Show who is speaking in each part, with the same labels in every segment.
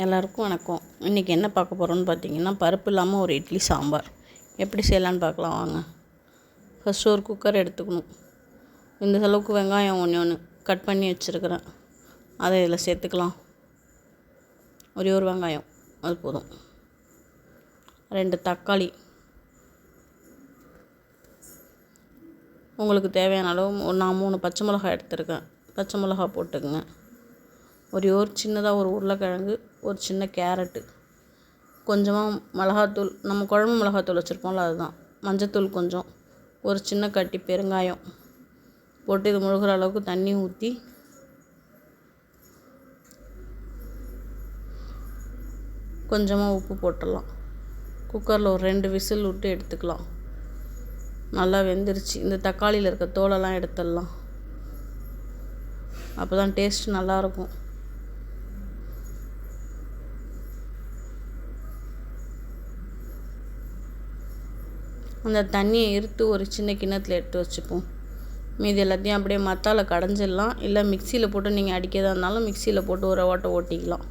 Speaker 1: எல்லாருக்கும் வணக்கம். இன்றைக்கி என்ன பார்க்க போகிறோன்னு பார்த்தீங்கன்னா, பருப்பு இல்லாமல் ஒரு இட்லி சாம்பார் எப்படி செய்யலான்னு பார்க்கலாம் வாங்க. ஃபஸ்ட்டு ஒரு குக்கர் எடுத்துக்கணும். இந்த அளவுக்கு வெங்காயம் ஒன்று கட் பண்ணி வச்சுருக்கிறேன், அதை இதில் சேர்த்துக்கலாம். ஒரே ஒரு வெங்காயம் அது போதும். 2 தக்காளி, உங்களுக்கு தேவையான அளவு நான் 3 பச்சை மிளகாய் எடுத்துருக்கேன். பச்சை மிளகா போட்டுக்குங்க. ஒரு சின்னதாக ஒரு உருளைக்கிழங்கு, ஒரு சின்ன கேரட்டு, கொஞ்சமாக மிளகாத்தூள், நம்ம குழம்பு மிளகாத்தூள் வச்சுருப்போம்ல அதுதான், மஞ்சத்தூள் கொஞ்சம், ஒரு சின்ன கட்டி பெருங்காயம் போட்டு இது முழுகிற அளவுக்கு தண்ணி ஊற்றி கொஞ்சமாக உப்பு போட்டுடலாம். குக்கரில் ஒரு 2 விசில் விட்டு எடுத்துக்கலாம். நல்லா வெந்துருச்சு. இந்த தக்காளியில் இருக்க தோலெல்லாம் எடுத்துடலாம், அப்போ தான் டேஸ்ட் நல்லாயிருக்கும். அந்த தண்ணியை இருத்து ஒரு சின்ன கிண்ணத்தில் எடுத்து வச்சுப்போம். மீதி எல்லாத்தையும் அப்படியே மத்தால கடைஞ்சிடலாம். இல்லை மிக்சியில் போட்டு நீங்கள் அடிக்கிறதா இருந்தாலும் மிக்சியில் போட்டு ஒரு ஓட்டை ஓட்டிக்கலாம்.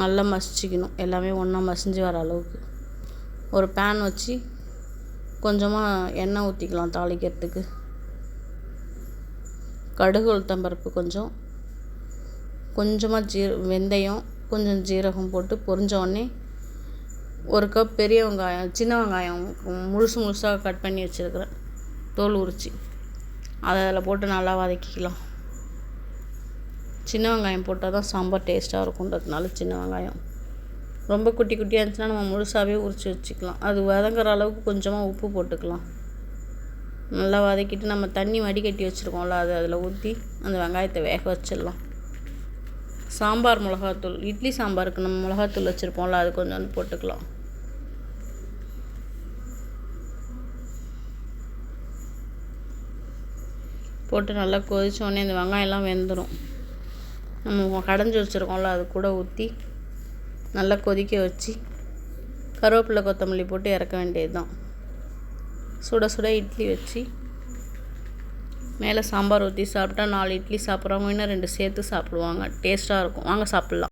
Speaker 1: நல்லா மசிச்சிக்கணும், எல்லாமே ஒன்றா மசிஞ்சு வர அளவுக்கு. ஒரு பேன் வச்சு கொஞ்சமாக எண்ணெய் ஊற்றிக்கலாம் தாளிக்கிறதுக்கு. கடுகு உளுத்தம்பருப்பு கொஞ்சமாக வெந்தயம், கொஞ்சம் ஜீரகம் போட்டு பொரிஞ்ச உடனே 1 கப் பெரிய வெங்காயம், சின்ன வெங்காயம் முழுசாக கட் பண்ணி வச்சுருக்கிறேன், தோல் உரித்து அதை அதில் போட்டு நல்லா வதக்கிக்கலாம். சின்ன வெங்காயம் போட்டால் தான் சாம்பார் டேஸ்ட்டாக இருக்குன்றதுனால சின்ன வெங்காயம். ரொம்ப குட்டி குட்டியாக இருந்துச்சுன்னா நம்ம முழுசாகவே உரித்து வச்சுக்கலாம். அது வதங்குற அளவுக்கு கொஞ்சமாக உப்பு போட்டுக்கலாம். நல்லா வதக்கிட்டு நம்ம தண்ணி வடிகட்டி வச்சுருக்கோம்ல, அதை அதில் ஊற்றி அந்த வெங்காயத்தை வேக வச்சிடலாம். சாம்பார் மிளகாத்தூள், இட்லி சாம்பாருக்கு நம்ம மிளகாத்தூள் வச்சுருப்போம்ல, அது கொஞ்சம் வந்து போட்டுக்கலாம். போட்டு நல்லா கொதிச்சோடனே இந்த வெங்காயம்லாம் வெந்துடும். நம்ம கடைஞ்சி வச்சுருக்கோம்ல, அது கூட ஊற்றி நல்லா கொதிக்க வச்சு கருவேப்பிலை கொத்தமல்லி போட்டு இறக்க வேண்டியது தான். சுட சுட இட்லி வச்சு மேலே சாம்பார் ஊற்றி சாப்பிட்டா 4 இட்லி சாப்பிட்றவங்க இன்னும் 2 சேர்த்து சாப்பிடுவாங்க. டேஸ்ட்டாக இருக்கும். வாங்க சாப்பிட்லாம்.